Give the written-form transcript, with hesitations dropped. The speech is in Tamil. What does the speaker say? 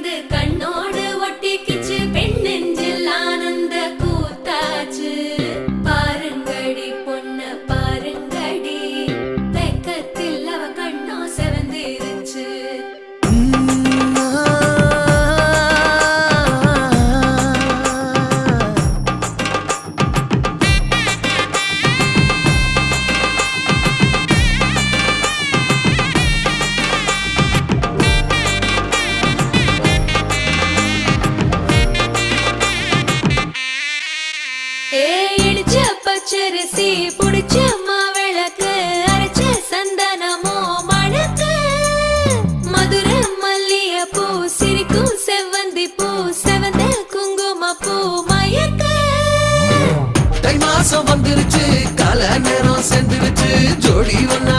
வந்து கண்ணோடு ஒட்டிக்கிச்சு பெண் நெஞ்சில் ஆனந்த கூத்தாச்சு பாருங்கடி பொண்ண பாருங்கடி வெக்கத்தில் அவ கண்ணோ செவந்திருச்சு இடிச்ச பச்சரிசி புடிச்ச மாவிளக்கு அரைச்ச சந்தனமோ மணக்கு மதுர மல்லிய பூ சிரிக்கும் செவ்வந்தி பூ செவந்த குங்கும பூ மயக்க தை மாசம் வந்துருச்சு கால நேரம் சேர்ந்துருச்சு ஜோடி ஒன்னா